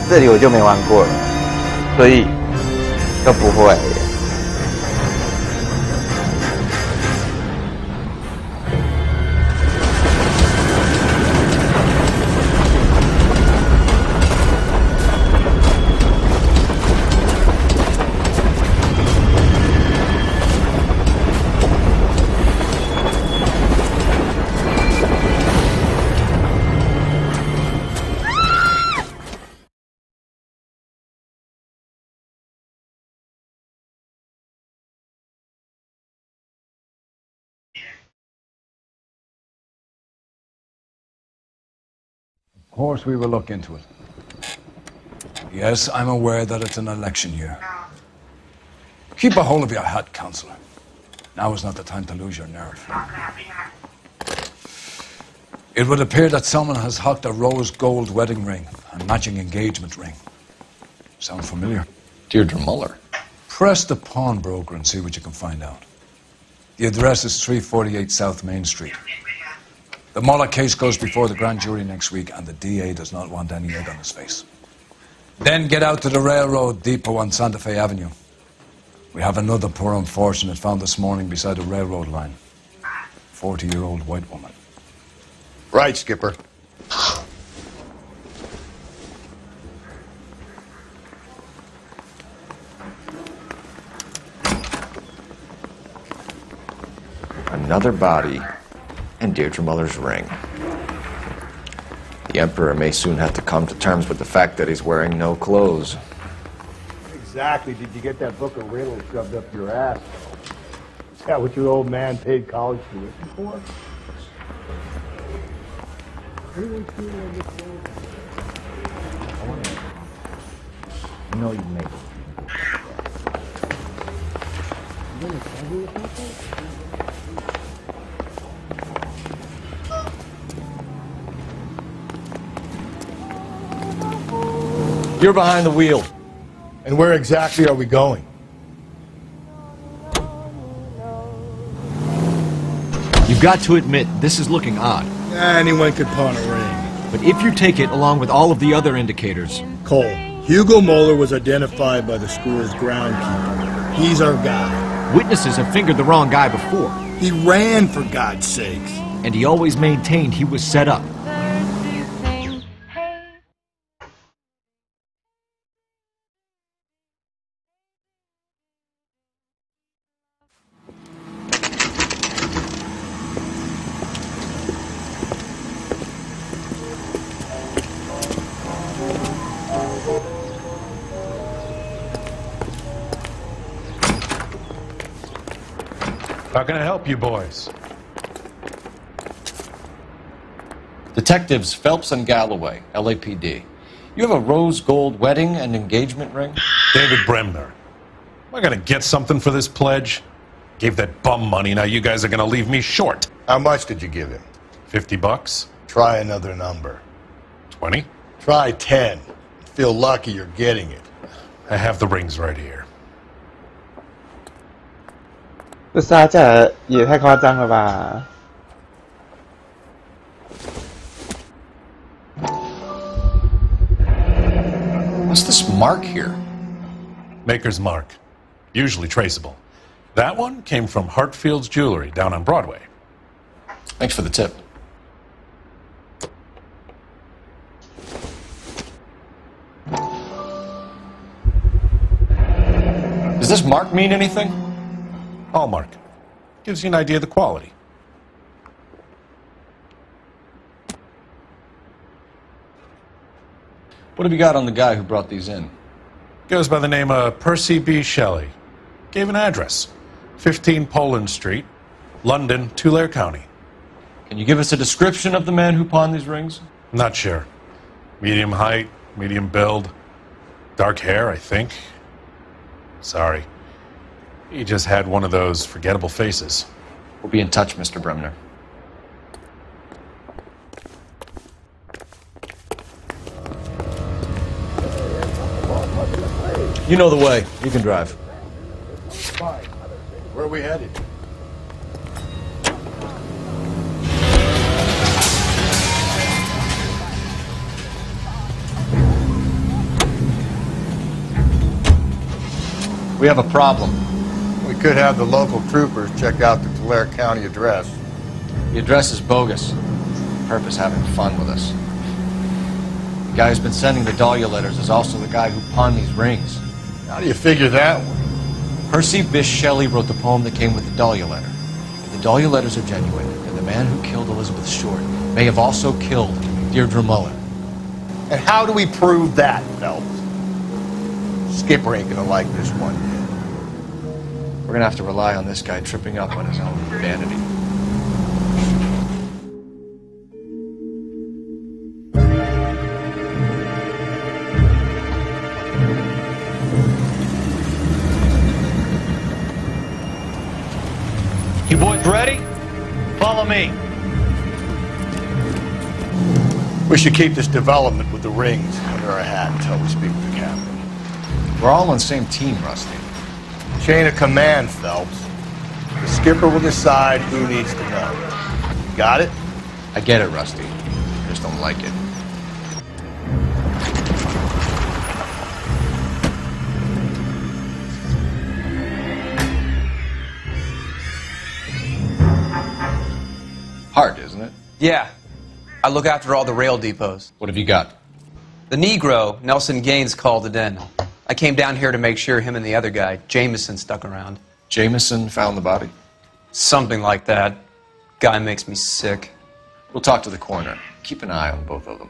这里我就没玩过了，所以都不会。Of course, we will look into it. Yes, I'm aware that it's an election year. Keep a hold of your hat, Counselor. Now is not the time to lose your nerve. It would appear that someone has hocked a rose gold wedding ring and matching engagement ring. Sound familiar? Deirdre Muller. Press the pawnbroker and see what you can find out. The address is 348 South Main Street. The Muller case goes before the grand jury next week, and the DA does not want any egg on his face. Then get out to the railroad depot on Santa Fe Avenue. We have another poor unfortunate found this morning beside a railroad line. 40-year-old white woman. Right, Skipper. Another body. And Deirdre Muller's ring. The Emperor may soon have to come to terms with the fact that he's wearing no clothes. Exactly. Did you get that book of riddles shoved up your ass? Is that what your old man paid college tuition for? I know you made it. You're behind the wheel. And where exactly are we going? You've got to admit, this is looking odd. Anyone could pawn a ring. But if you take it along with all of the other indicators... Cole, Hugo Muller was identified by the school's groundkeeper. He's our guy. Witnesses have fingered the wrong guy before. He ran, for God's sakes. And he always maintained he was set up. How can I help you boys? Detectives Phelps and Galloway, LAPD. You have a rose gold wedding and engagement ring? David Bremner. Am I gonna get something for this pledge? Gave that bum money, now you guys are gonna leave me short. How much did you give him? $50? Try another number. 20? Try 10. Feel lucky you're getting it. I have the rings right here. 这杀价的也太夸张了吧 What's this mark here? Maker's mark. Usually traceable. That one came from Hartfield's Jewelry down on Broadway. Thanks for the tip. Does this mark mean anything? Hallmark. Gives you an idea of the quality. What have you got on the guy who brought these in? Goes by the name of Percy B. Shelley. Gave an address. 15 Poland Street, London, Tulare County. Can you give us a description of the man who pawned these rings? Not sure. Medium height, medium build. Dark hair, I think. Sorry. He just had one of those forgettable faces. We'll be in touch, Mr. Bremner. You know the way. You can drive. Fine. Where are we headed? We have a problem. We could have the local troopers check out the Tulare County address. The address is bogus. Purpose having fun with us. The guy who's been sending the Dahlia letters is also the guy who pawned these rings. How do you figure that one? Percy Bysshe Shelley wrote the poem that came with the Dahlia letter. If the Dahlia letters are genuine, then the man who killed Elizabeth Short may have also killed Deirdre Mullen. And how do we prove that, Phelps? Skipper ain't gonna like this one bit. We're gonna have to rely on this guy tripping up on his own vanity. You boys ready? Follow me. We should keep this development with the rings under our hat until we speak with the captain. We're all on the same team, Rusty. Chain of command, Phelps. The skipper will decide who needs to know. Got it? I get it, Rusty. I just don't like it. Hard, isn't it? Yeah. I look after all the rail depots. What have you got? The Negro, Nelson Gaines, called it in. I came down here to make sure him and the other guy, Jameson, stuck around. Jameson found the body? Something like that. Guy makes me sick. We'll talk to the coroner. Keep an eye on both of them.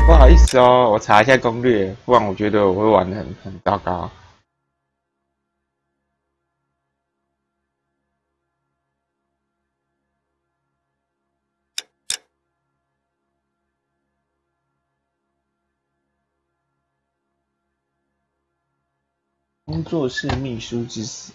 不好意思哦，我查一下攻略，不然我觉得我会玩得很糟糕。工作室秘书之死。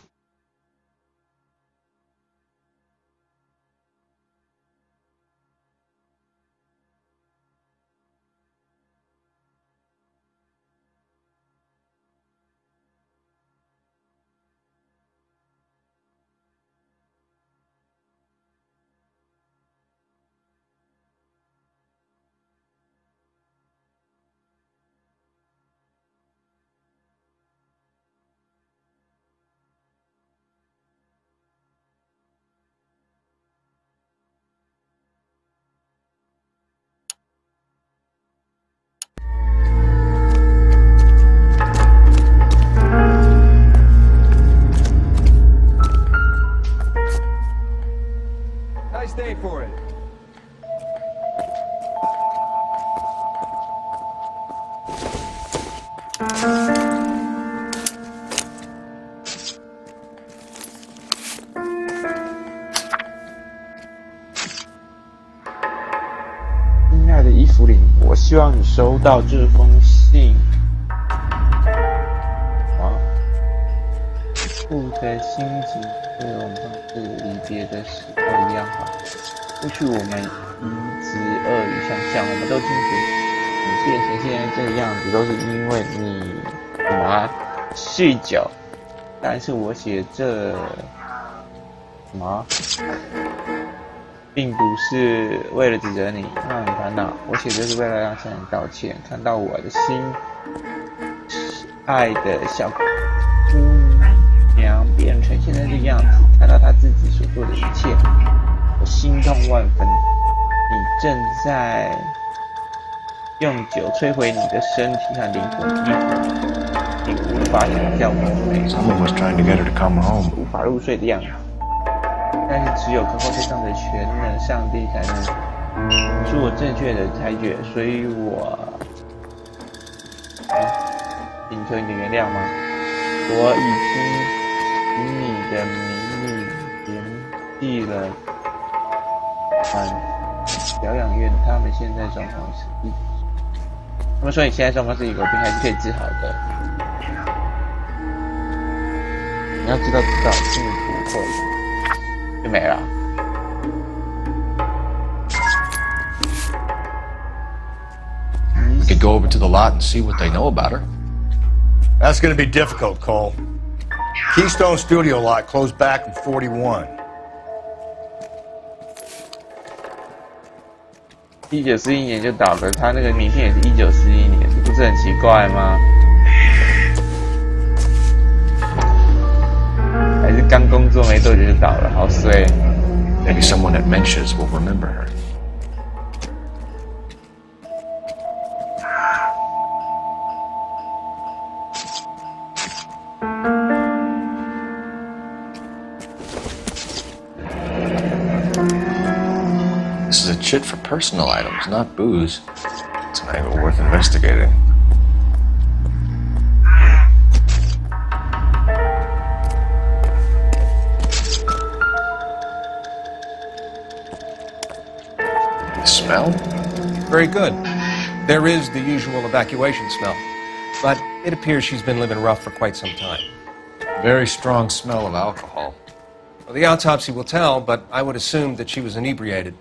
Stay for it.亲爱的伊芙琳，我希望你收到这封信。不的心情对我们是离别的时候一样好。或许我们一直恶语相向，我们都清楚，你变成现在这个样子，都是因为你酗酒。但是我写这并不是为了指责你，让你烦恼。我写这是为了让向你道歉。看到我的心爱的小姑娘变成现在这个样子，看到她自己所做的一切，我心痛万分。你正在用酒摧毁你的身体和灵魂，你无法想象我美， Someone was trying to get her to come home. 无法入睡的样子。但是只有靠世上的全能上帝才能做正确的裁决，所以我请求你的原谅吗？我已经以你的名义联系了疗养院，他们现在状况是他们说你现在状况是一个病，还是可以治好的。你要知道，是不会的，就没了。We could go over to the lot and see what they know about her. That's going to be difficult, Cole. Keystone Studio lot closed back in 41. 1941年就倒了，他那个名片也是1941年，这不是很奇怪吗？还是刚工作没多久就倒了，好衰。Maybe someone at Mensch's will remember her. This is a chit for personal items, not booze. It's an angle worth investigating. The smell? Very good. There is the usual evacuation smell, but it appears she's been living rough for quite some time. Very strong smell of alcohol. Well, the autopsy will tell, but I would assume that she was inebriated.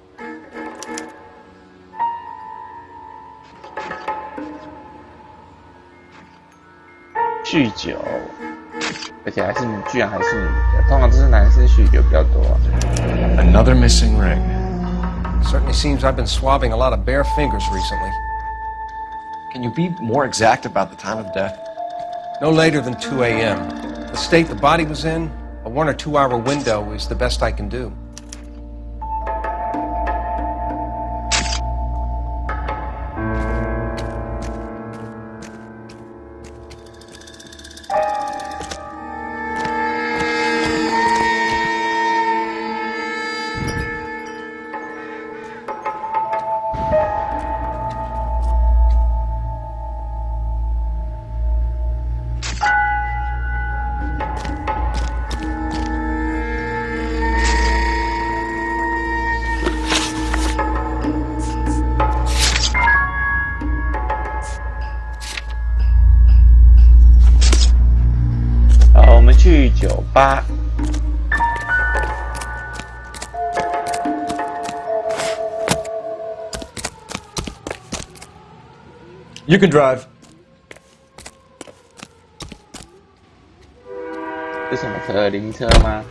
酗酒，而且居然还是女的，通常都是男生酗酒比较多。Another missing ring. Certainly seems I've been swabbing a lot of bare fingers recently. Can you be more exact about the time of death? No later than 2 a.m. The state the body was in, a 1 or 2 hour window is the best I can do. You can drive. 是什么车？灵车吗？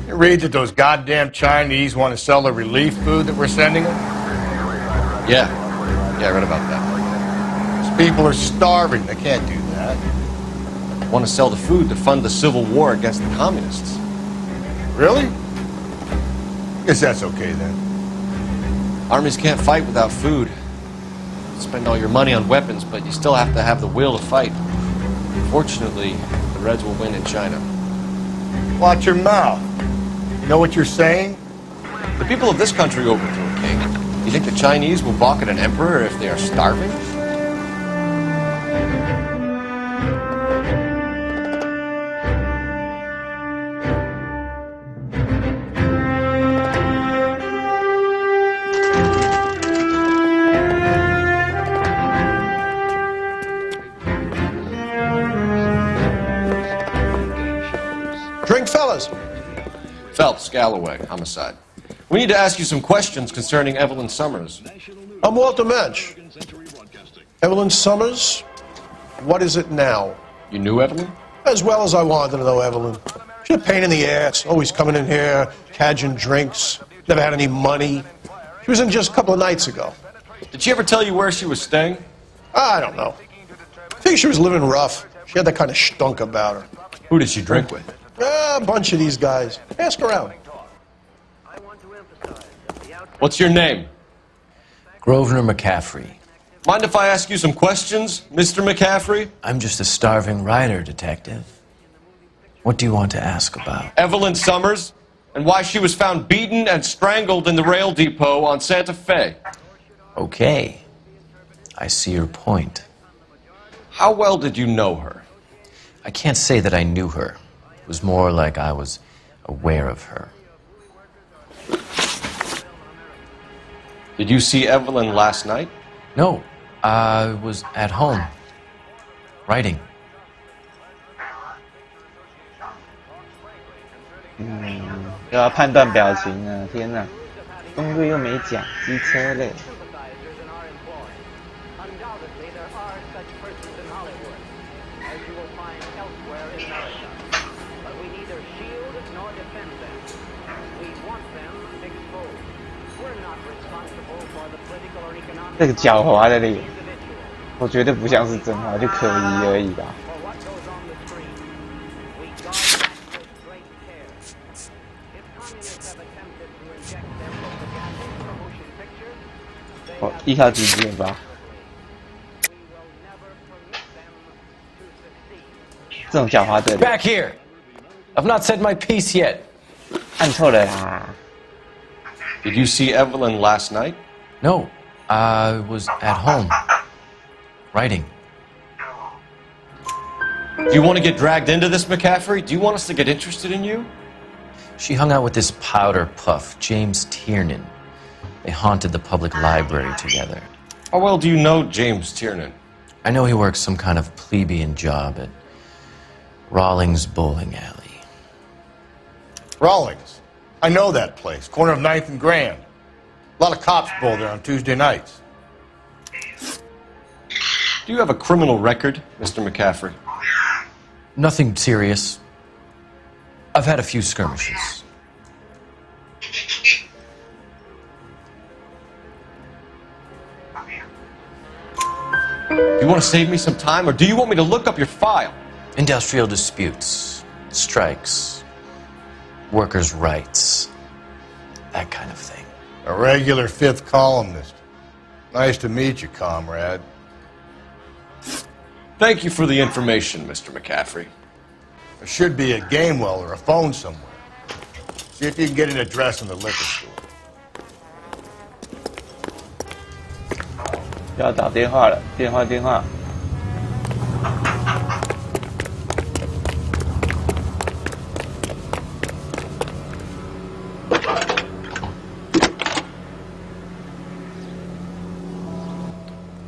You read that those goddamn Chinese want to sell the relief food that we're sending them? Yeah, I read about that. These people are starving. They can't do that. Want to sell the food to fund the civil war against the communists. Really? Guess that's okay then. Armies can't fight without food. Spend all your money on weapons, but you still have to have the will to fight. Fortunately, the Reds will win in China. Watch your mouth. You know what you're saying? The people of this country overthrew a king. You think the Chinese will balk at an emperor if they are starving? Drink, fellas. Phelps, Galloway, homicide. We need to ask you some questions concerning Evelyn Summers. I'm Walter Mensch. Evelyn Summers, what is it now? You knew Evelyn? As well as I wanted to know Evelyn. She's a pain in the ass, always coming in here, cadging drinks, never had any money. She was in just a couple of nights ago. Did she ever tell you where she was staying? I don't know. I think she was living rough. She had that kind of stunk about her. Who did she drink with? A bunch of these guys. Ask around. What's your name? Grosvenor McCaffrey. Mind if I ask you some questions, Mr. McCaffrey? I'm just a starving writer, detective. What do you want to ask about? Evelyn Summers, and why she was found beaten and strangled in the rail depot on Santa Fe. Okay. I see your point. How well did you know her? I can't say that I knew her. It was more like I was aware of her. Did you see Evelyn last night? No, I was at home, writing. 又要判断表情啊！天哪，攻略又没讲，机车类。这个狡猾的脸，我觉得不像是真话，就可疑而已吧。哦，依靠自己吧。这种狡猾的脸。Back here. I've not said my piece yet. 按错了啦。Did you see Evelyn last night? No, I was at home, writing. Do you want to get dragged into this, McCaffrey? Do you want us to get interested in you? She hung out with this powder puff, James Tiernan. They haunted the public library together. How well do you know James Tiernan? I know he works some kind of plebeian job at Rawlings Bowling Alley. Rawlings. I know that place. Corner of 9th and Grand. A lot of cops bowl there on Tuesday nights. Do you have a criminal record, Mr. McCaffrey? Nothing serious. I've had a few skirmishes. Do you want to save me some time, or do you want me to look up your file? Industrial disputes, strikes, workers' rights, that kind of thing. A regular fifth columnist. Nice to meet you, comrade. Thank you for the information, Mr. McCaffrey. There should be a game well or a phone somewhere. See if you can get an address in the liquor store. 要打电话了，电话。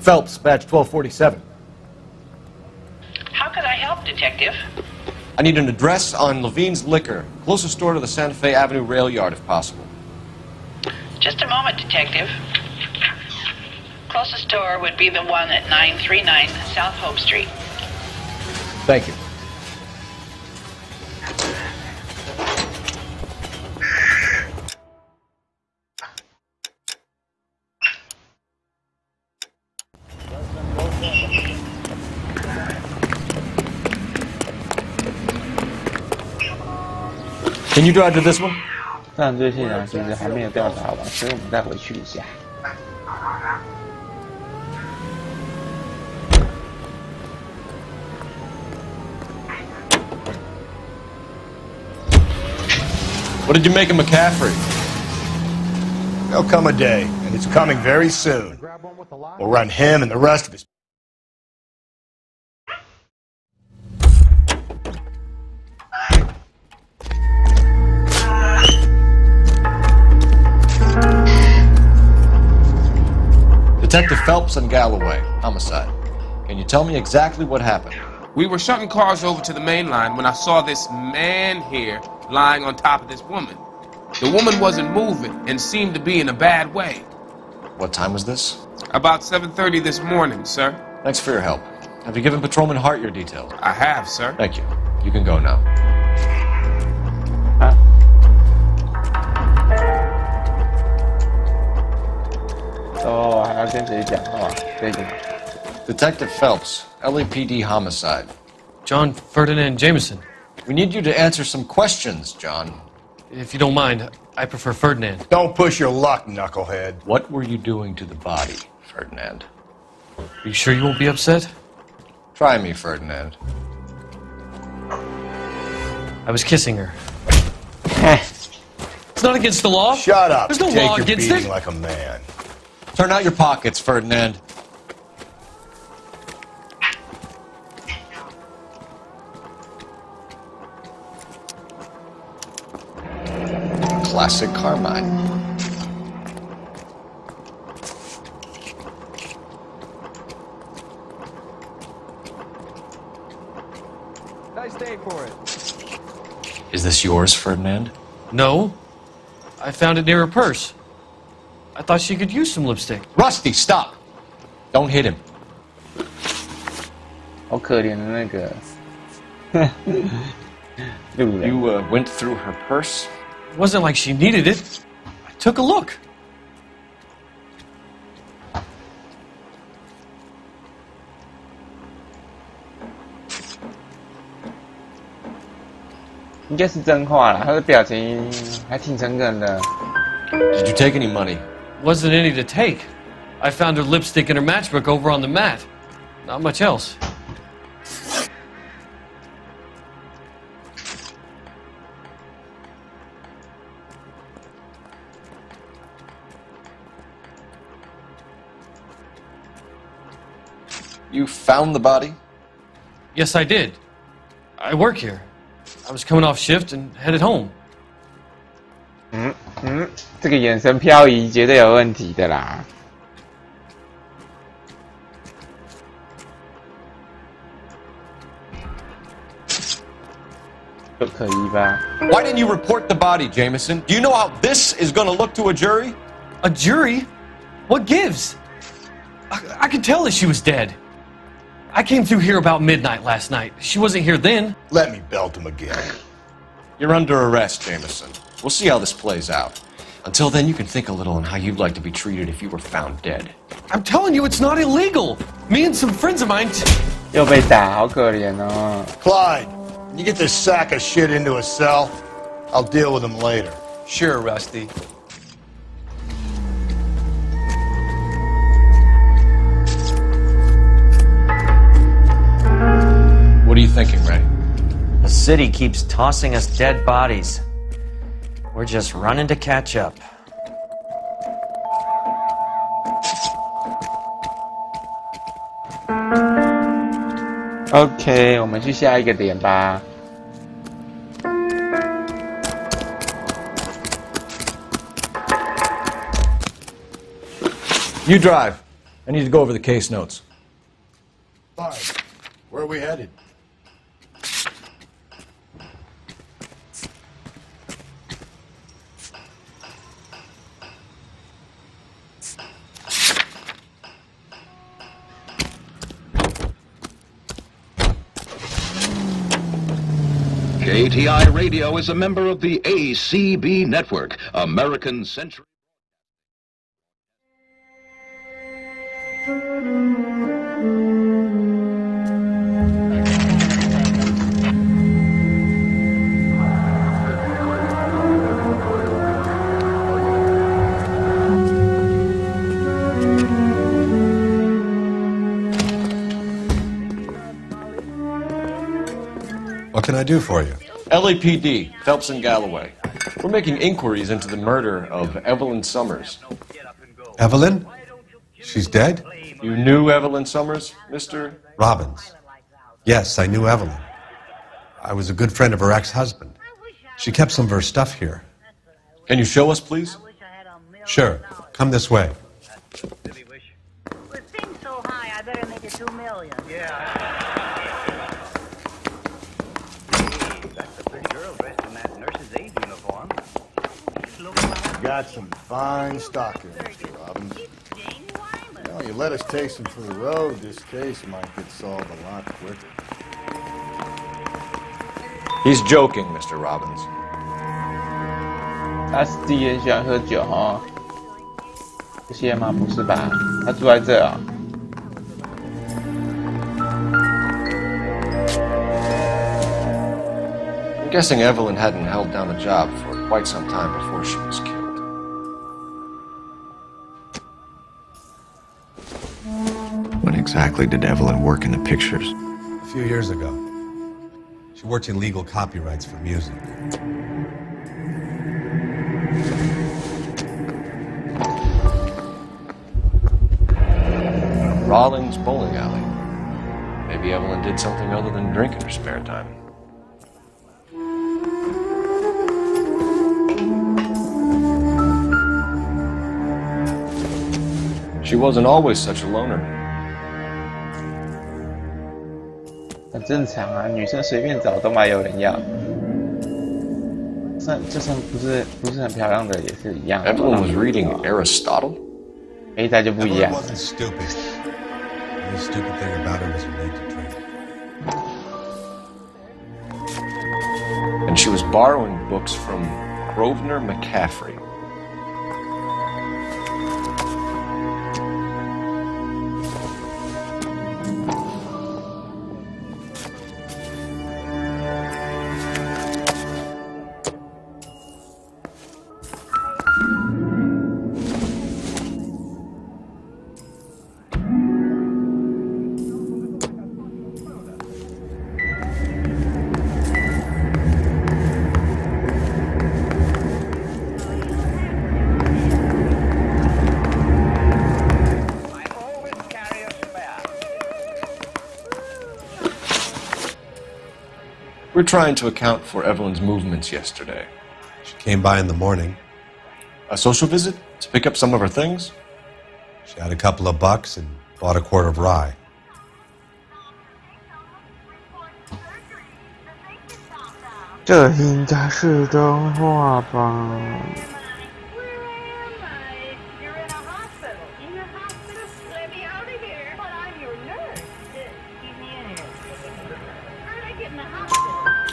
Phelps, badge 1247. How could I help, Detective? I need an address on Levine's Liquor, closest store to the Santa Fe Avenue rail yard, if possible. Just a moment, Detective. Closest store would be the one at 939 South Hope Street. Thank you. Can you drive to this one? 犯罪现场其实还没有调查完，所以我们再回去一下。What did you make of McCaffrey? There'll come a day, and it's coming very soon. We'll run him and the rest of his... Detective Phelps and Galloway, homicide. Can you tell me exactly what happened? We were shutting cars over to the main line when I saw this man here lying on top of this woman. The woman wasn't moving and seemed to be in a bad way. What time was this? About 7:30 this morning, sir. Thanks for your help. Have you given Patrolman Hart your details? I have, sir. Thank you. You can go now. 哦，还要跟谁讲话？这个 Detective Phelps, LAPD homicide. John Ferdinand Jameson. We need you to answer some questions, John. If you don't mind, I prefer Ferdinand. Don't push your luck, knucklehead. What were you doing to the body, Ferdinand? Are you sure you won't be upset? Try me, Ferdinand. I was kissing her. It's not against the law. Shut up. There's no Take law your against beating it. like a man. Turn out your pockets, Ferdinand. Classic Carmine. Nice day for it. Is this yours, Ferdinand? No. I found it near her purse. I thought she could use some lipstick. Rusty, stop! Don't hit him. 好可怜的那个。You went through her purse? It wasn't like she needed it. I took a look. Did you take any money? Wasn't any to take. I found her lipstick and her matchbook over on the mat. Not much else. You found the body? Yes, I did. I work here. I was coming off shift and headed home. 这个眼神漂移绝对有问题的啦。就可以吧？ Why didn't you report the body, Jameson? Do you know how this is going to look to a jury? A jury? What gives? I could tell that she was dead. I came through here about midnight last night. She wasn't here then. Let me belt him again. You're under arrest, Jameson. We'll see how this plays out. Until then, you can think a little on how you'd like to be treated if you were found dead. I'm telling you, it's not illegal. Me and some friends of mine... 又被打，好可怜哦。 Clyde, you get this sack of shit into a cell. I'll deal with him later. Sure, Rusty. What are you thinking, Ray? The city keeps tossing us dead bodies. We're just running to catch up. OK， 我们去下一个点吧。You drive. I need to go over the case notes. Fine. Where are we headed? KTI Radio is a member of the ACB Network, American Century. What can I do for you? LAPD, Phelps and Galloway. We're making inquiries into the murder of Evelyn Summers. Evelyn? She's dead? You knew Evelyn Summers, Mr. Robbins. Yes, I knew Evelyn. I was a good friend of her ex-husband. She kept some of her stuff here. Can you show us, please? Sure. Come this way. With things so high, I better make it 2 million. Yeah. Got some fine stock here, Mr. Robbins. You know, you let us take some for the road, this case might get solved a lot quicker. He's joking, Mr. Robbins. 他是自己很喜欢喝酒哦。这些吗？不是吧？他住在这啊。I'm guessing Evelyn hadn't held down a job for quite some time before she was killed. When exactly did Evelyn work in the pictures? A few years ago. She worked in legal copyrights for music. Rollins Bowling Alley. Maybe Evelyn did something other than drink in her spare time. She wasn't always such a loner. 很正常啊，女生随便找都蛮有人要。就算不是很漂亮的也是一样。Evelyn was reading Aristotle. 一代就不一样。 Evelyn wasn't stupid. The only stupid thing about her was her need to drink. she was borrowing books from Grosvenor McCaffrey. We're trying to account for Evelyn's movements yesterday. She came by in the morning. A social visit to pick up some of her things? She had a couple of bucks and bought a quart of rye.这应该是真话吧？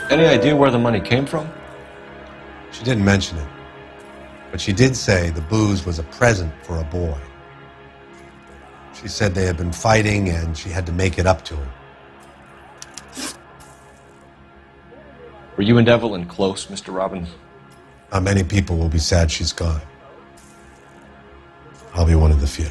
Any idea where the money came from? She didn't mention it, but she did say the booze was a present for a boy. She said they had been fighting and she had to make it up to him. Were you and Evelyn close, Mr. Robbins? Not many people will be sad she's gone. I'll be one of the few.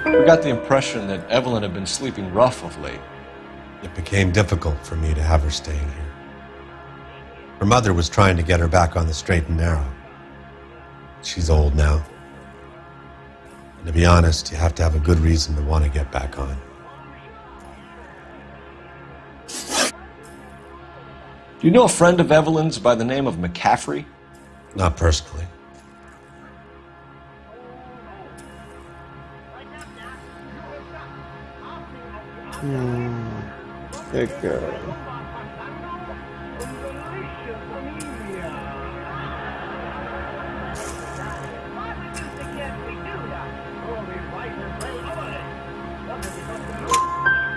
We got the impression that Evelyn had been sleeping rough of late. It became difficult for me to have her staying here. Her mother was trying to get her back on the straight and narrow. She's old now. And to be honest, you have to have a good reason to want to get back on. Do you know a friend of Evelyn's by the name of McCaffrey? Not personally. Good girl.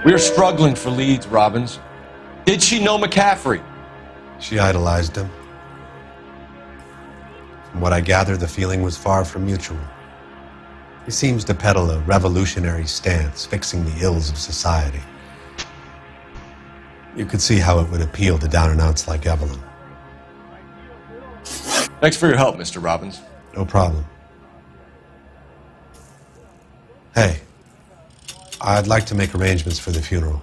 We're struggling for leads, Robbins. Did she know McCaffrey? She idolized him. From what I gather, the feeling was far from mutual. He seems to peddle a revolutionary stance, fixing the ills of society. You could see how it would appeal to down-and-outs like Evelyn. Thanks for your help, Mr. Robbins. No problem. Hey, I'd like to make arrangements for the funeral.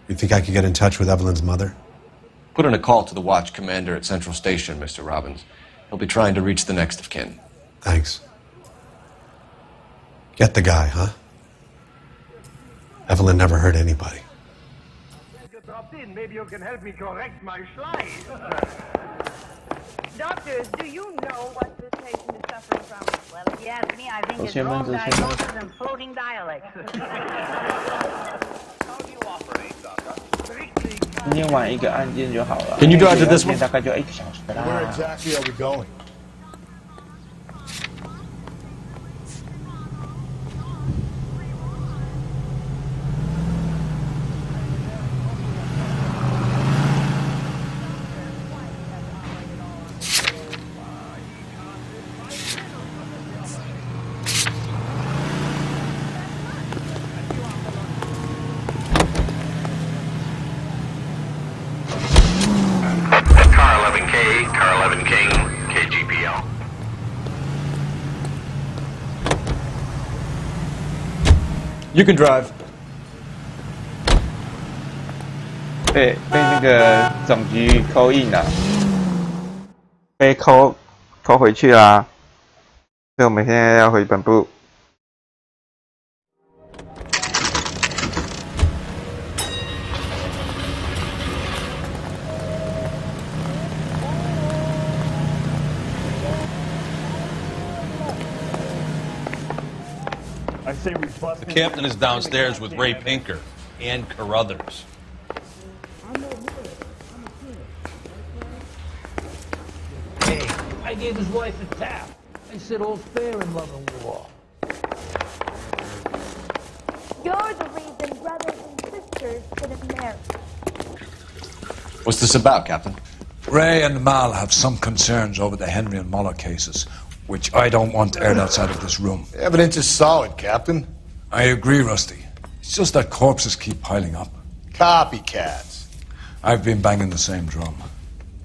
You think I could get in touch with Evelyn's mother? Put in a call to the watch commander at Central Station, Mr. Robbins. He'll be trying to reach the next of kin. Thanks. Get the guy, huh? Evelyn never hurt anybody. Maybe you can help me correct my slide. Doctors, do you know what this patient is suffering from? Well, if you ask me, I think it's wrong diagnosis and floating dialects. 今天玩一个案件就好了。 Can you drive to this one? 大概就1个小时啦。 Where exactly are we going? You can drive. 被那个总局扣印了，被扣回去啦。所以我们现在要回本部。 The captain is downstairs with Ray Pinker and Carruthers. Hey, I gave his wife a tap. I said all's fair in love and war. sisters couldn't marry. What's this about, Captain? Ray and Mal have some concerns over the Henry and Muller cases, which I don't want aired outside of this room. The evidence is solid, Captain. I agree, Rusty. It's just that corpses keep piling up. Copycats. I've been banging the same drum.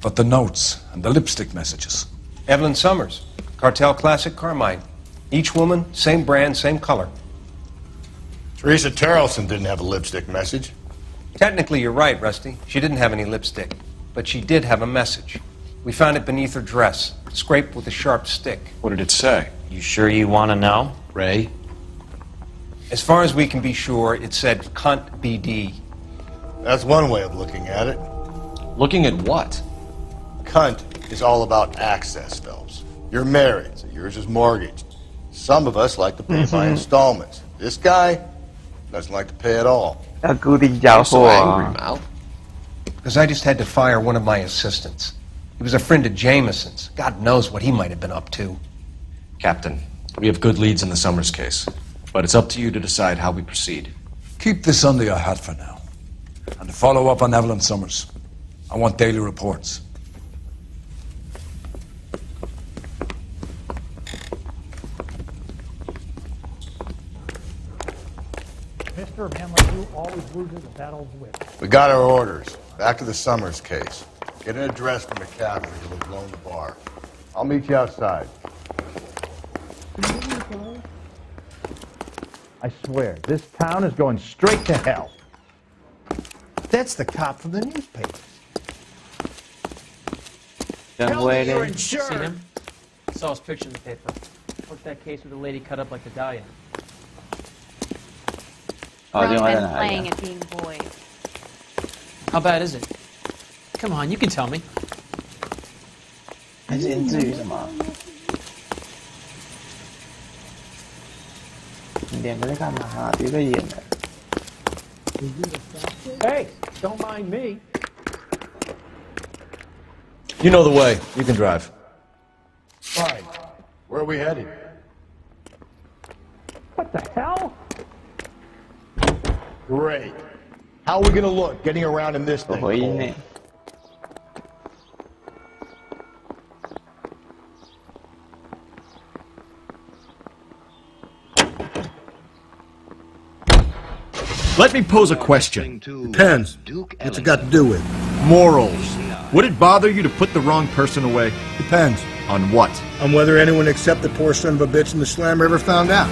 But the notes and the lipstick messages. Evelyn Summers, Cartel Classic Carmine. Each woman, same brand, same color. Teresa Terrelson didn't have a lipstick message. Technically, you're right, Rusty. She didn't have any lipstick. But she did have a message. We found it beneath her dress, scraped with a sharp stick. What did it say? You sure you want to know, Ray? As far as we can be sure, it said cunt BD. That's one way of looking at it. Looking at what? Cunt is all about access, Phelps. You're married, so yours is mortgaged. Some of us like to pay by installments. This guy doesn't like to pay at all. I'm so angry, Mal. Because I just had to fire one of my assistants. He was a friend of Jameson's. God knows what he might have been up to. Captain, we have good leads in the Summers case, but it's up to you to decide how we proceed. Keep this under your hat for now. And to follow up on Evelyn Summers, I want daily reports. Mr. Man like you always loses a battle's wit. We got our orders. Back to the Summers case. Get an address from McCaffrey who was loaned the bar. I'll meet you outside. I swear, this town is going straight to hell. That's the cop from the newspaper. Tell me you're Seen him? Saw his picture in the paper. Worked that case with a lady cut up like the Dahlia. Grown men playing at being boys. How bad is it? Come on, you can tell me. 还是言之于什么？你两个在干嘛啊？别再演了。 Hey, don't mind me. You know the way. You can drive. Fine. Where are we headed? What the hell? Great. How are we gonna look getting around in this thing? 回音呢？ Let me pose a question. Depends. What's it got to do with? Morals. Would it bother you to put the wrong person away? Depends. On what? On whether anyone except the poor son of a bitch in the slammer ever found out.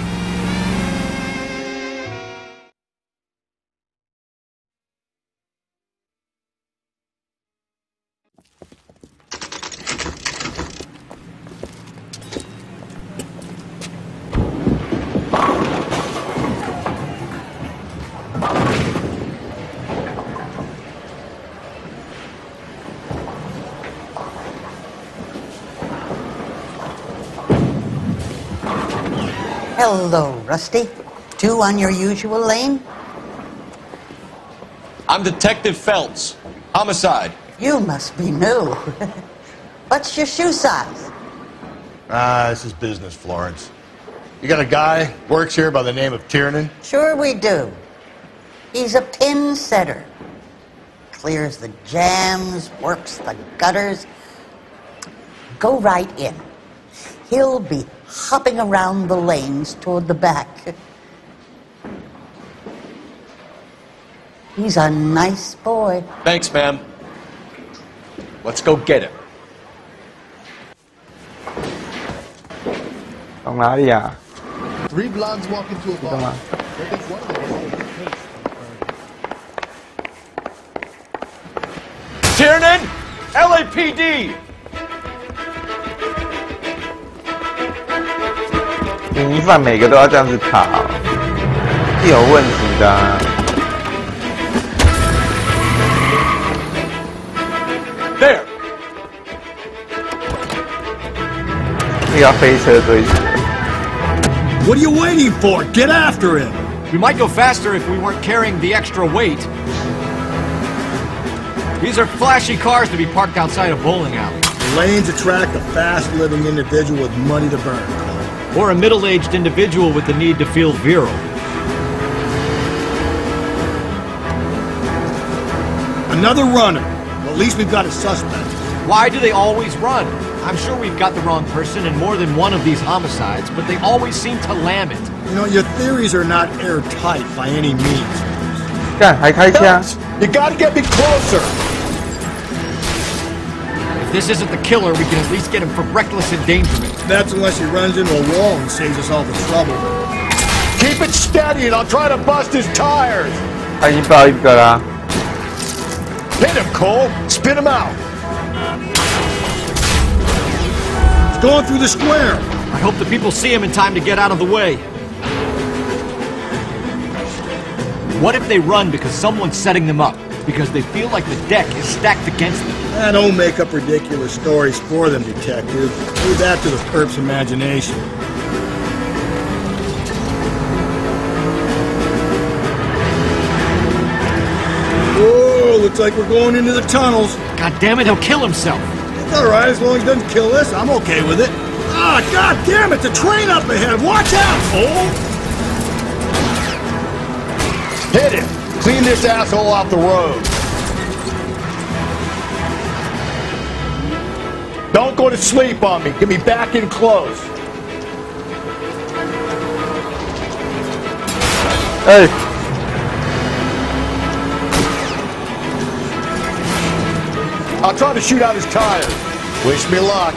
Hello, Rusty. Two on your usual lane? I'm Detective Phelps. Homicide. You must be new. What's your shoe size? This is business, Florence. You got a guy works here by the name of Tiernan? Sure we do. He's a pin setter. Clears the jams, works the gutters. Go right in. He'll be hopping around the lanes toward the back. He's a nice boy. Thanks, ma'am. Let's go get him. 从哪里啊？ Three blondes walk into a 知道吗？ Tiernan! LAPD! 嫌疑犯每个都要这样子卡、哦，是有问题的、啊。There! 这个要飞车追击。 What are you waiting for? Get after him! We might go faster if we weren't carrying the extra weight. These are flashy cars to be parked outside a bowling alley. The lanes attract a fast-living individual with money to burn. Or a middle-aged individual with the need to feel virile. Another runner. Well, at least we've got a suspect. Why do they always run? I'm sure we've got the wrong person in more than one of these homicides, but they always seem to lam it. You know, your theories are not airtight by any means. 干还开枪 You gotta get me closer! If this isn't the killer, we can at least get him for reckless endangerment. That's unless he runs into a wall and saves us all the trouble. Keep it steady and I'll try to bust his tires! 他已经爆一个啦。 Hit him, Cole! Spin him out! He's going through the square! I hope the people see him in time to get out of the way. What if they run because someone's setting them up? Because they feel like the deck is stacked against them? Don't make up ridiculous stories for them, detective. Leave that to the perp's imagination. Whoa, looks like we're going into the tunnels. God damn it, he'll kill himself. It's alright, as long as he doesn't kill us, I'm okay with it. Ah, god damn it, the train up ahead! Watch out, Cole! Hit him! Clean this asshole off the road! Don't go to sleep on me. Get me back in close. Hey. I'll try to shoot out his tires. Wish me luck.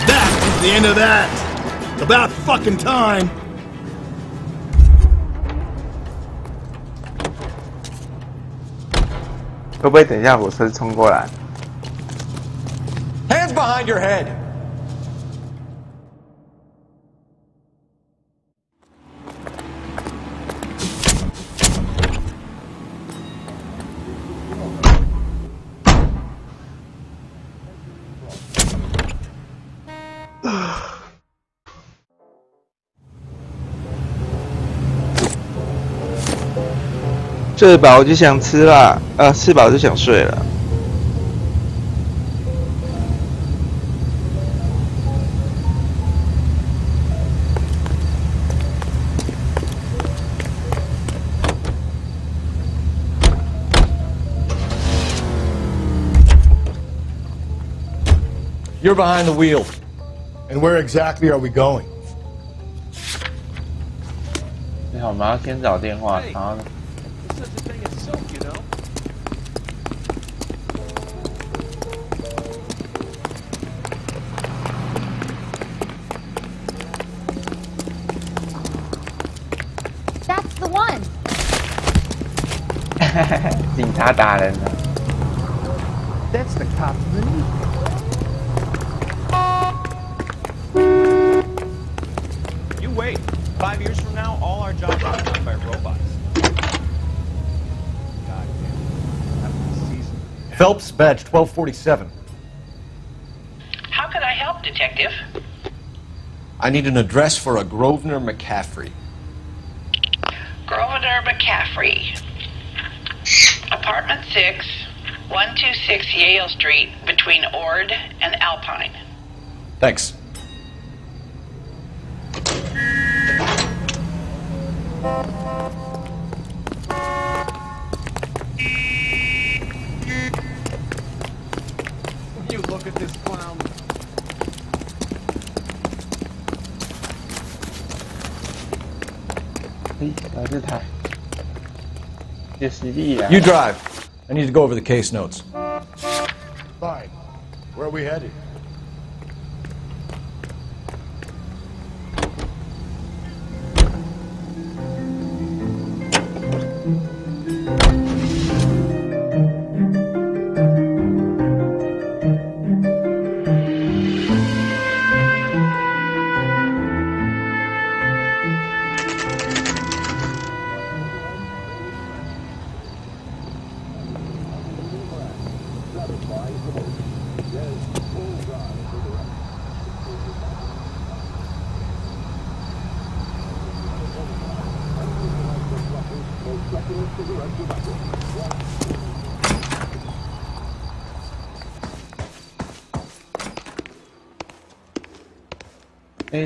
That's the end of that. It's about fucking time. Hands behind your head. Ugh. 睡饱就想吃啦，吃饱就想睡了。You're behind the wheel. And where exactly are we going? 你好，我们要先找电话，然后呢？ That's the one. 警察打人了。 That's the cop from the news. You wait. 5 years from now, all our jobs will be done by robots. Phelps, badge 1247. How can I help, Detective? I need an address for a Grosvenor McCaffrey. Grosvenor McCaffrey. Apartment 6, 126 Yale Street, between Ord and Alpine. Thanks. You look at this clown. You drive. I need to go over the case notes. Fine. Where are we headed?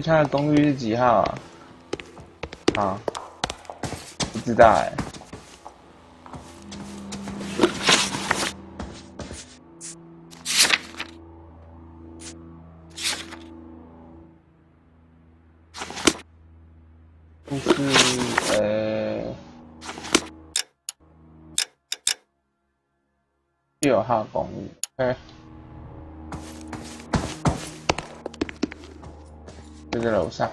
他的公寓是几号啊？好，不知道哎。就是6号公寓。OK， 就在楼上。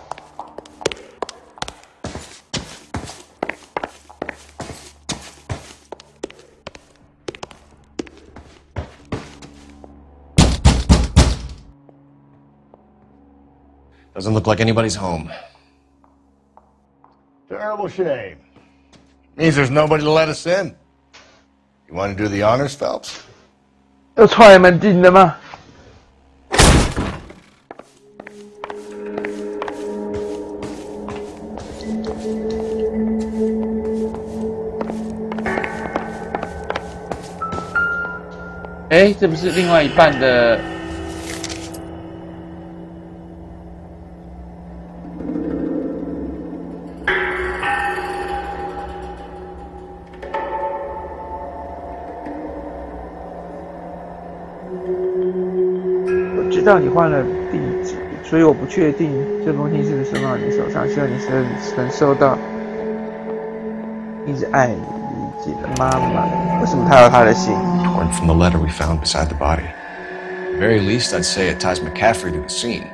Doesn't look like anybody's home. Terrible shame. Means there's nobody to let us in. You want to do the honors, Phelps? 要踹门进的吗？哎，这不是另外一半的？我知道你换了地址，所以我不确定这封信是不是送到你手上。希望你能收到。一直爱你，理解的妈妈。为什么他有他的信？ Torn from the letter we found beside the body. At the very least, I'd say it ties McCaffrey to the scene.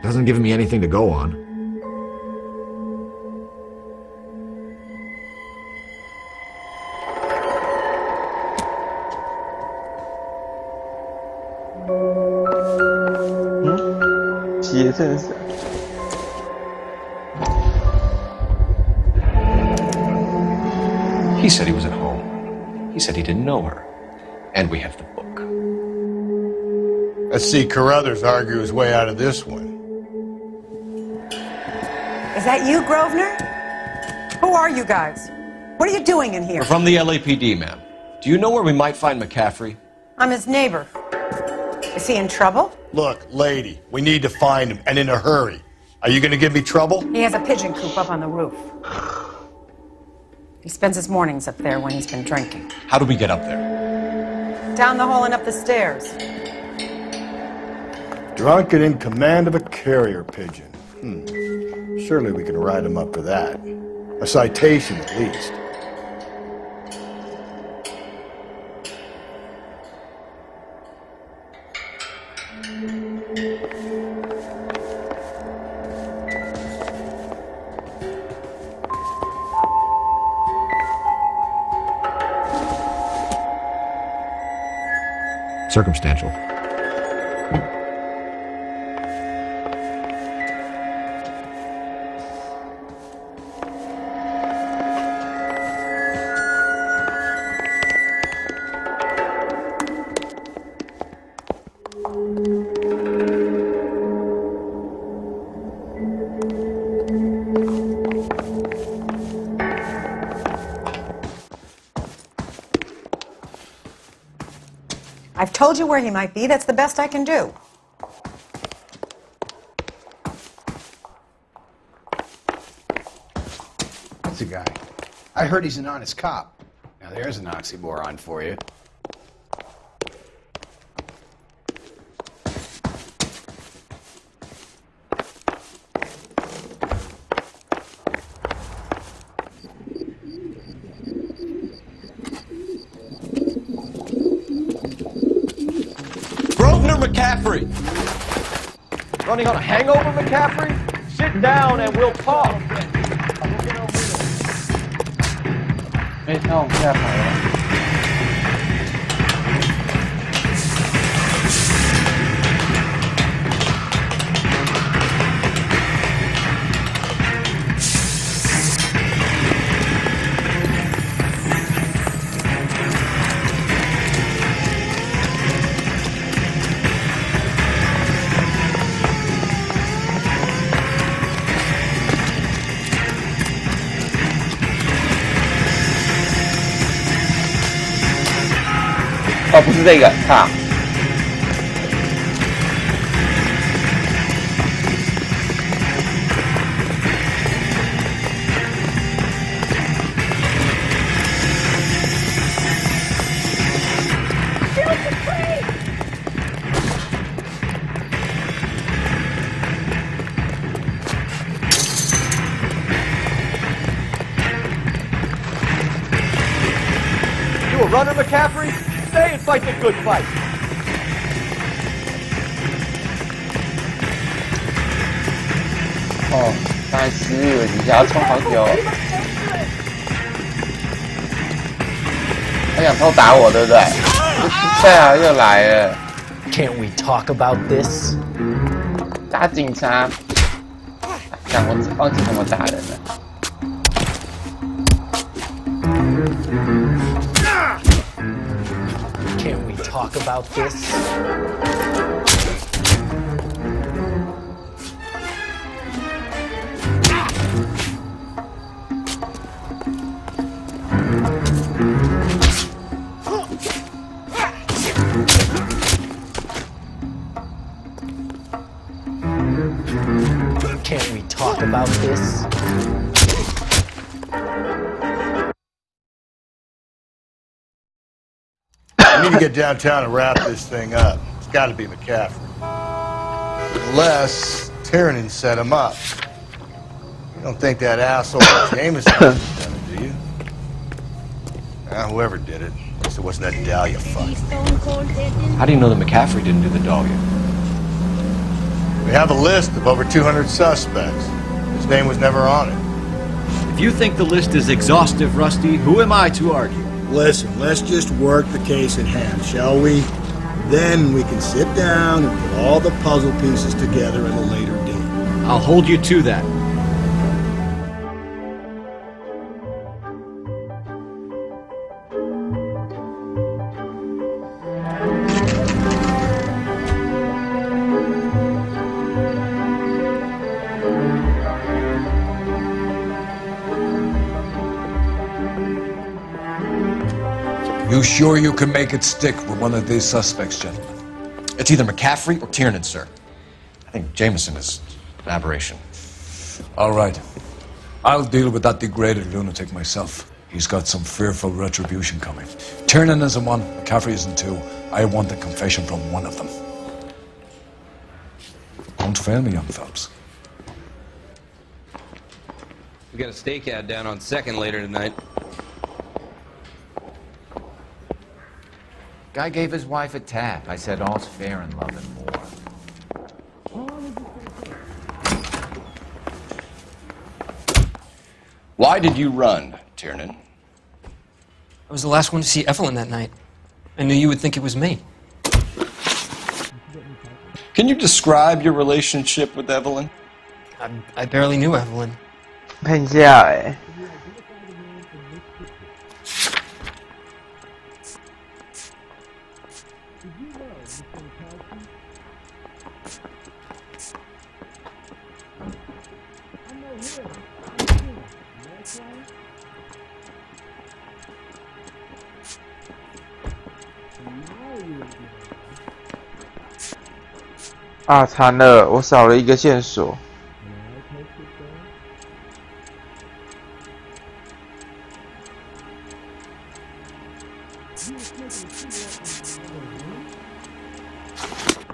Doesn't give me anything to go on. He said he was at home. He said he didn't know her. And we have the book. Let's see Carruthers argue his way out of this one. Is that you, Grosvenor? Who are you guys? What are you doing in here? We're from the LAPD, ma'am. Do you know where we might find McCaffrey? I'm his neighbor. Is he in trouble? Look, lady, we need to find him, and in a hurry. Are you going to give me trouble? He has a pigeon coop up on the roof. He spends his mornings up there when he's been drinking. How do we get up there? Down the hall and up the stairs. Drunk and in command of a carrier pigeon. Surely we can write him up for that. A citation, at least. Circumstantial. I've told you where he might be. That's the best I can do. That's a guy. I heard he's an honest cop. Now there's an oxymoron for you. McCaffrey! Running on a hangover, McCaffrey? Sit down and we'll talk. 哎，那我们现在跑了。哦，不是这个，看。McCaffrey? Stay and fight the good fight. Oh, 大概10日底下要冲好久。他想偷打我，对不对？对啊，又来了。Can't we talk about this? 打警察。看我忘记怎么打人了。Can't we talk about this? Can't we talk about this? We need to get downtown and wrap this thing up. It's got to be McCaffrey. Unless Tiernan set him up. You don't think that asshole Jameson done it, do you? Whoever did it. At least it wasn't that Dahlia fuck. How do you know that McCaffrey didn't do the dogging? We have a list of over 200 suspects. His name was never on it. If you think the list is exhaustive, Rusty, who am I to argue? Listen, let's just work the case in hand, shall we? Then we can sit down and put all the puzzle pieces together at a later date. I'll hold you to that. You sure you can make it stick with one of these suspects, gentlemen? It's either McCaffrey or Tiernan, sir. I think Jameson is an aberration. All right. I'll deal with that degraded lunatic myself. He's got some fearful retribution coming. Tiernan isn't one, McCaffrey isn't two. I want a confession from one of them. Don't fail me, young Phelps. We got a stakeout down on 2nd later tonight. Guy gave his wife a tap. I said all's fair in love and war. Why did you run, Tiernan? I was the last one to see Evelyn that night. I knew you would think it was me. Can you describe your relationship with Evelyn? I barely knew Evelyn. 喷下哎。啊，惨了，我少了一个线索。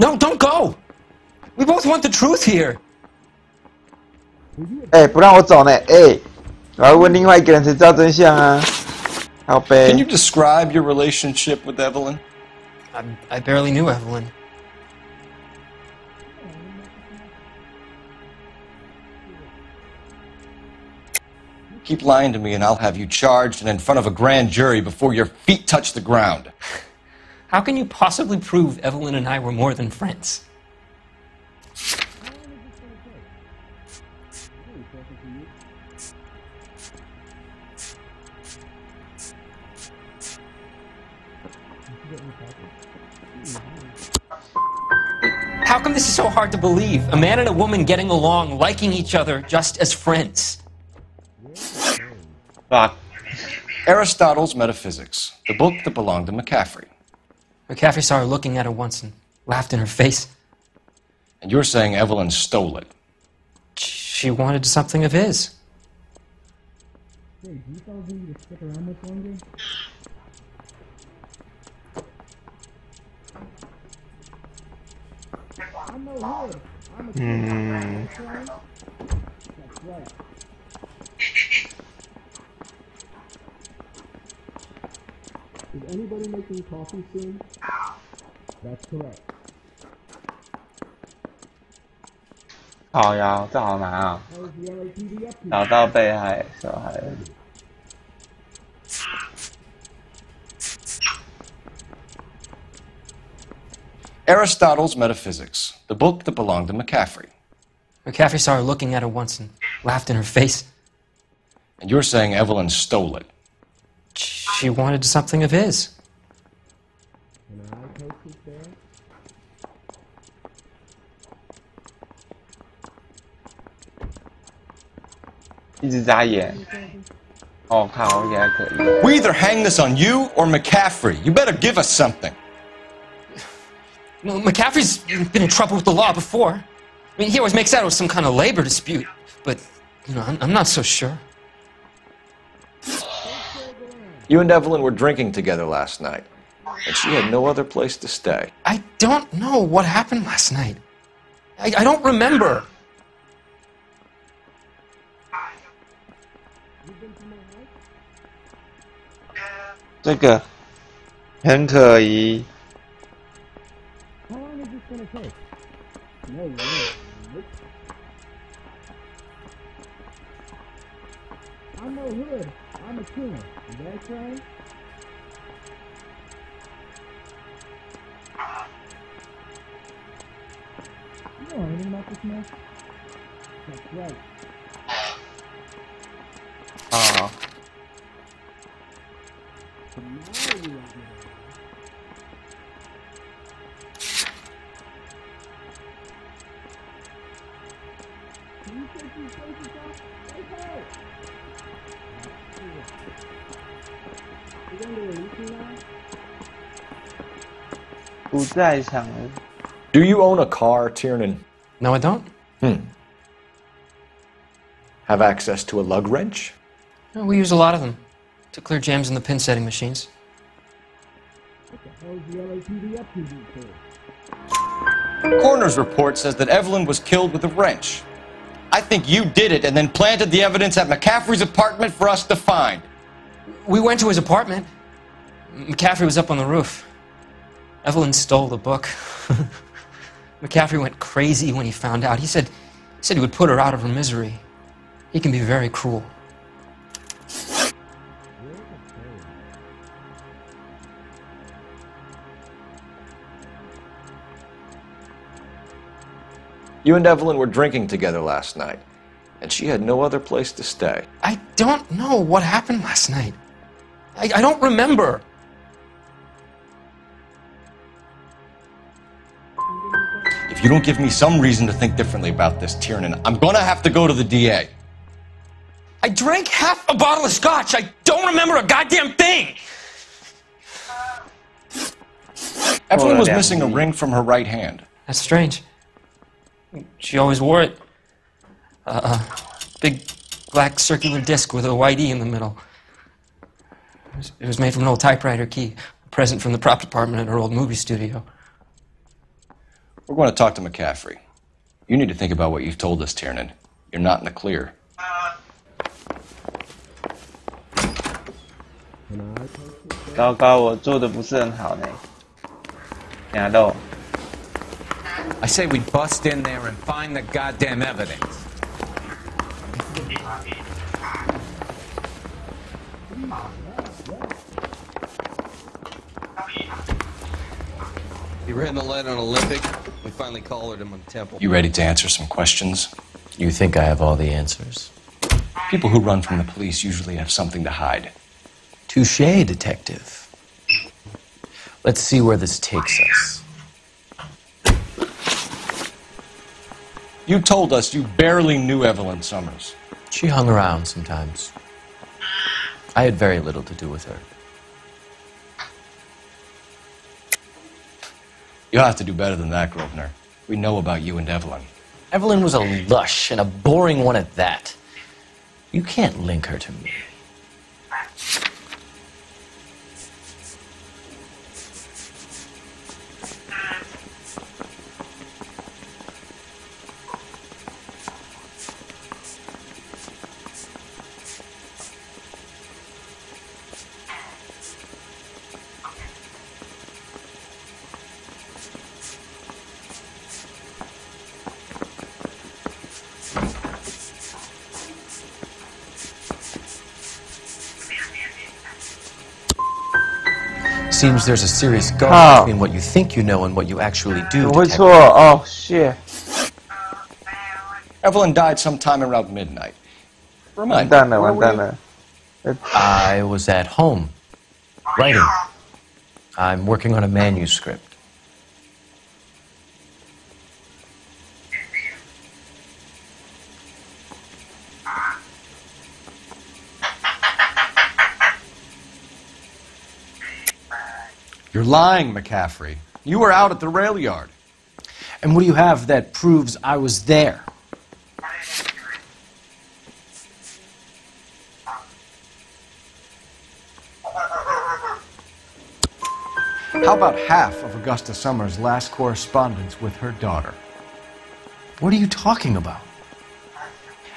No, don't go! We both want the truth here. 哎，不让我走呢！哎，我要问另外一个人才知道真相啊。好呗。 Can you describe your relationship with Evelyn? I barely knew Evelyn. Keep lying to me and I'll have you charged and in front of a grand jury before your feet touch the ground. How can you possibly prove Evelyn and I were more than friends? How come this is so hard to believe? A man and a woman getting along, liking each other just as friends. Aristotle's Metaphysics, the book that belonged to McCaffrey. McCaffrey saw her looking at her once and laughed in her face. And you're saying Evelyn stole it? She wanted something of his. anybody making coffee soon? That's correct. 好呀，这好难啊！找到被害小孩。Aristotle's Metaphysics, the book that belonged to McCaffrey. McCaffrey saw her looking at her once and laughed in her face. And you're saying Evelyn stole it? She wanted something of his. 一直眨眼。哦，靠，应该可以。 We either hang this on you or McCaffrey. You better give us something. No, McCaffrey's been in trouble with the law before. I mean, he always makes out it was some kind of labor dispute, but, you know, I'm not so sure. You and Evelyn were drinking together last night, and she had no other place to stay. I don't know what happened last night. I don't remember. 这个很可疑。 How long is this gonna take? No way. I'm no hood. I'm a tuner. Is that right? You know anything about this mess? That's right. 啊。 不在场了。 Do you own a car, Tiernan? No, I don't. Have access to a lug wrench? No, we use a lot of them to clear jams in the pin setting machines. What the hell is the LAPD up to these days? Coroner's report says that Evelyn was killed with a wrench. I think you did it and then planted the evidence at McCaffrey's apartment for us to find. We went to his apartment. McCaffrey was up on the roof. Evelyn stole the book. McCaffrey went crazy when he found out. He said he would put her out of her misery. He can be very cruel. You and Evelyn were drinking together last night, and she had no other place to stay. I don't know what happened last night. I don't remember. If you don't give me some reason to think differently about this, Tiernan, I'm gonna have to go to the DA. I drank half a bottle of scotch. I don't remember a goddamn thing. Evelyn was missing a ring from her right hand. That's strange. She always wore it. Big black circular disc with a white E in the middle. It was made from an old typewriter key, a present from the prop department at her old movie studio. We're going to talk to McCaffrey. You need to think about what you've told us, Tiernan. You're not in the clear. I say we bust in there and find the goddamn evidence. He ran the light on Olympic. We finally collared him on Temple. You ready to answer some questions? You think I have all the answers? People who run from the police usually have something to hide. Touché, detective. Let's see where this takes us. You told us you barely knew Evelyn Summers. She hung around sometimes. I had very little to do with her. You'll have to do better than that, Grosvenor. We know about you and Evelyn. Evelyn was a lush, and a boring one at that. You can't link her to me. seems there's a serious gulf between what you think you know and what you actually do. 我会错哦 shit Evelyn died sometime around midnight. 完蛋了完蛋了 I was at home, writing. I'm working on a manuscript. You're lying, McCaffrey. You were out at the rail yard. And what do you have that proves I was there? How about half of Augusta Summers' last correspondence with her daughter? What are you talking about?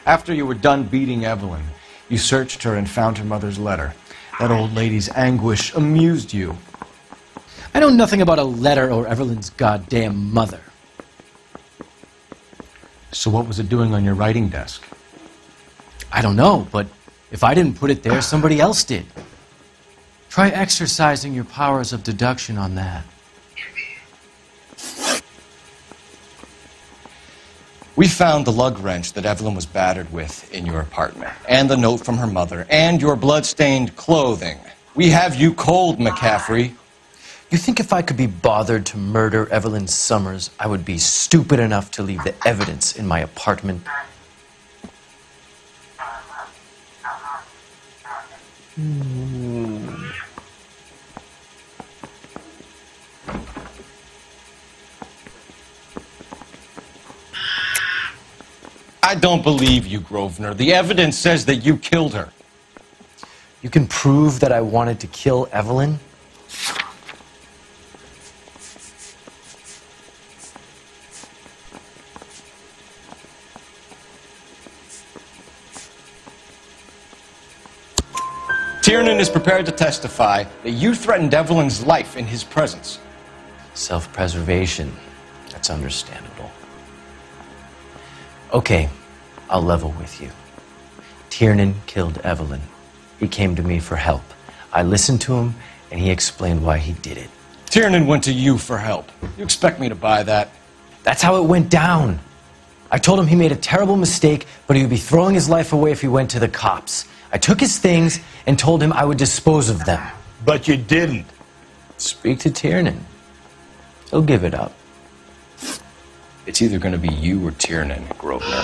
After you were done beating Evelyn, you searched her and found her mother's letter. That old lady's anguish amused you. I know nothing about a letter or Evelyn's goddamn mother. So what was it doing on your writing desk? I don't know, but if I didn't put it there, somebody else did. Try exercising your powers of deduction on that. We found the lug wrench that Evelyn was battered with in your apartment, and the note from her mother, and your blood-stained clothing. We have you cold, McCaffrey. You think if I could be bothered to murder Evelyn Summers, I would be stupid enough to leave the evidence in my apartment? I don't believe you, Grosvenor. The evidence says that you killed her. You can prove that I wanted to kill Evelyn? Tiernan is prepared to testify that you threatened Evelyn's life in his presence. Self-preservation. That's understandable. Okay, I'll level with you. Tiernan killed Evelyn. He came to me for help. I listened to him, and he explained why he did it. Tiernan went to you for help. You expect me to buy that? That's how it went down. I told him he made a terrible mistake, but he would be throwing his life away if he went to the cops. I took his things and told him I would dispose of them. But you didn't. Speak to Tiernan. He'll give it up. It's either going to be you or Tiernan, Grosvenor.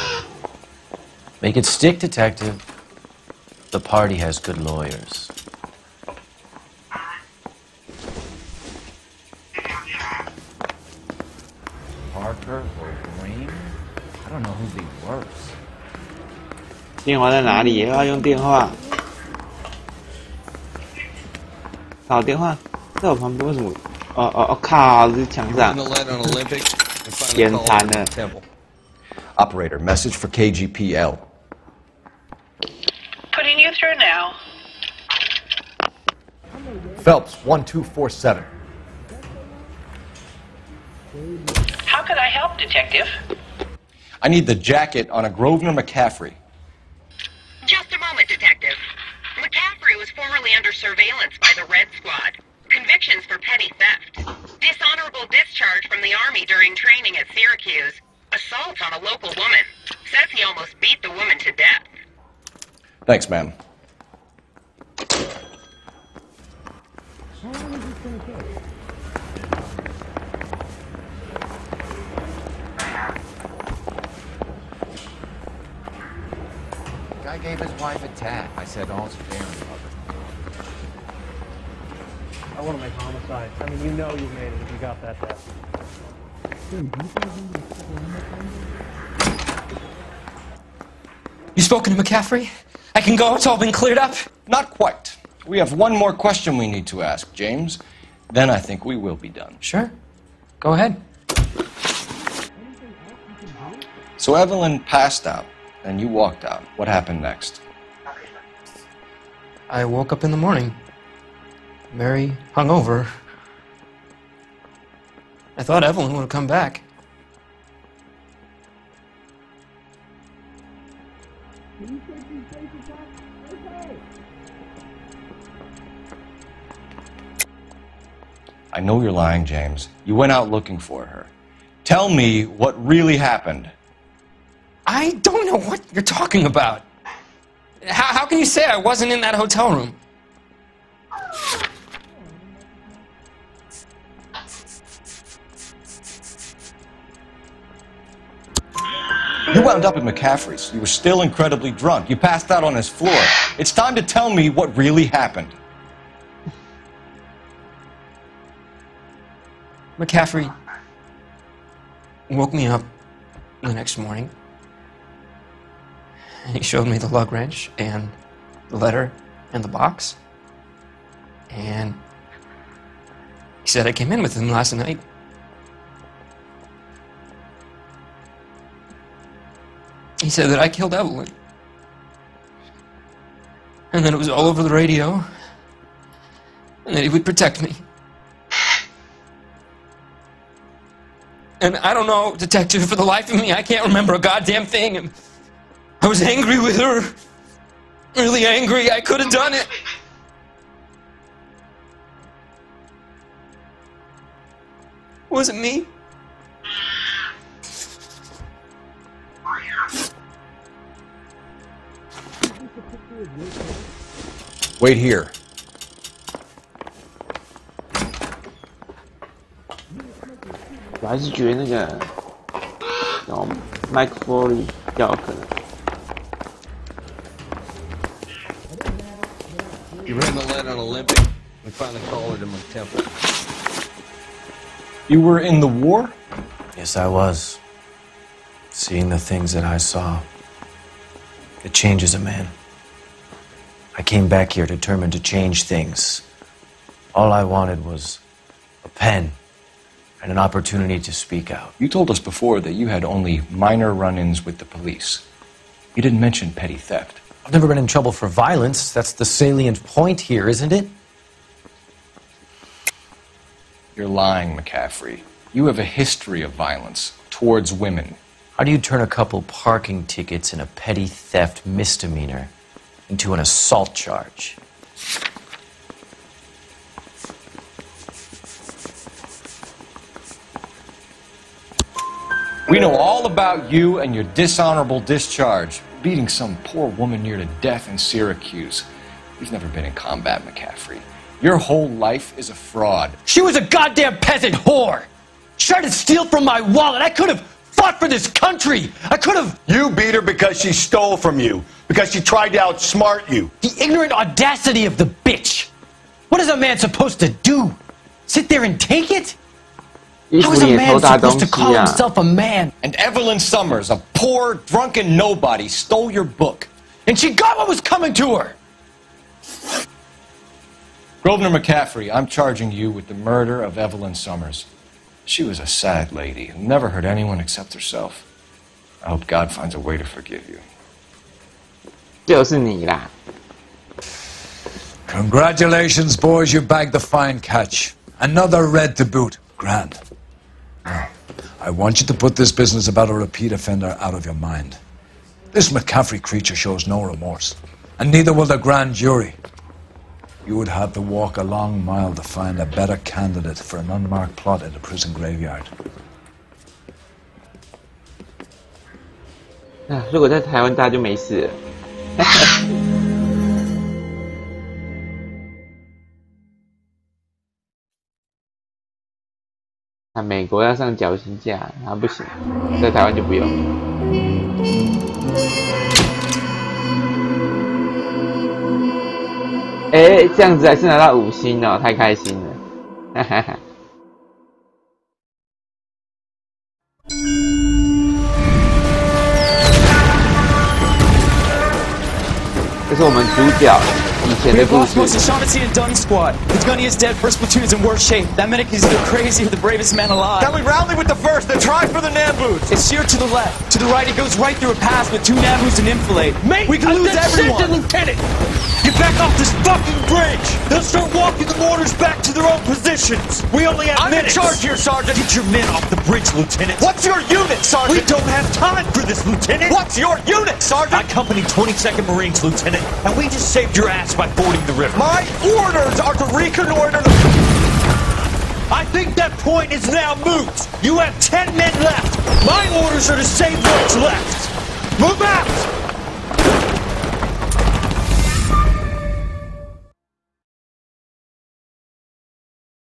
Make it stick, detective. The party has good lawyers. Parker or Green? I don't know who'd be worse. 电话在哪里？要用电话。靠，电话在我旁边，为什么？靠，这是墙上。眼馋了。 Operator, message for KGPL. Putting you through now. Phelps, 1247. How could I help, Detective? I need the jacket on a Grosvenor McCaffrey. Just a moment, Detective. McCaffrey was formerly under surveillance by the Red Squad. Convictions for petty theft. Dishonorable discharge from the Army during training at Syracuse. Assault on a local woman. Says he almost beat the woman to death. Thanks, ma'am. Guy gave his wife a tap. I said all's fair in love. I want to make homicide. I mean, you know you made it if you got that test. You spoken to McCaffrey? I can go, it's all been cleared up? Not quite. We have one more question we need to ask, James. Then I think we will be done. Sure. Go ahead. So Evelyn passed out, and you walked out. What happened next? I woke up in the morning. Mary hung over. I thought Evelyn would have come back. know you're lying, James. You went out looking for her. Tell me what really happened. I don't know what you're talking about. How can you say I wasn't in that hotel room? You wound up at McCaffrey's. You were still incredibly drunk. You passed out on his floor. It's time to tell me what really happened. McCaffrey woke me up the next morning. And he showed me the lug wrench and the letter and the box. And he said I came in with him last night. He said that I killed Evelyn. And that it was all over the radio. And that he would protect me. And I don't know, detective, for the life of me, I can't remember a goddamn thing. And I was angry with her. Really angry. I could have done it. Was it me? Wait here.我还是觉得那个，然后麦克风比较有可能。You ran the lead on Olympic. We finally collared him on Temple. You were in the war? Yes, I was. Seeing the things that I saw, it changes a man. I came back here determined to change things. All I wanted was a pen and an opportunity to speak out. You told us before that you had only minor run-ins with the police. You didn't mention petty theft. I've never been in trouble for violence. That's the salient point here, isn't it? You're lying, McCaffrey. You have a history of violence towards women. How do you turn a couple parking tickets and a petty theft misdemeanor into an assault charge? We know all about you and your dishonorable discharge, beating some poor woman near to death in Syracuse. You've never been in combat, McCaffrey. Your whole life is a fraud. She was a goddamn peasant whore! She tried to steal from my wallet. I could have fought for this country. I could have... You beat her because she stole from you. Because she tried to outsmart you. The ignorant audacity of the bitch. What is a man supposed to do? Sit there and take it? How is a man supposed to call himself a man? And Evelyn Summers, a poor, drunken nobody, stole your book. And she got what was coming to her! Grosvenor McCaffrey, I'm charging you with the murder of Evelyn Summers. She was a sad lady who never hurt anyone except herself. I hope God finds a way to forgive you. 就是你啦。 Congratulations, boys, you bagged the fine catch. Another red to boot. Grand. Now, I want you to put this business about a repeat offender out of your mind. This McCaffrey creature shows no remorse, and neither will the grand jury. You would have to walk a long mile to find a better candidate for an unmarked plot in a prison graveyard. 如果在台湾，大家就没事了。美国要上绞刑架，他不行，在台湾就不用。哎，这样子还是拿到5星哦，太开心了，哈哈哈。这是我们主角。 We have lost most of Shaughnessy and Dunn's squad. The gunny is dead, first platoon is in worse shape. That medic is either crazy or the bravest man alive. Can we rally with the first, then try for the Nambus? It's sheer to the left. To the right, it goes right through a pass with 2 Nambus and enfilade. Mate, we can lose everyone! Lieutenant! Get back off this fucking bridge! They'll start walking the mortars back to their own positions! We only have minutes! I'm in charge here, Sergeant! Get your men off the bridge, Lieutenant! What's your unit, Sergeant? We don't have time for this, Lieutenant! What's your unit, Sergeant? I company 22nd Marines, Lieutenant, and we just saved your ass by fording the river. My orders are to reconnoiter the... I point is now moot. You have 10 men left. My orders are to save what's left. Move out!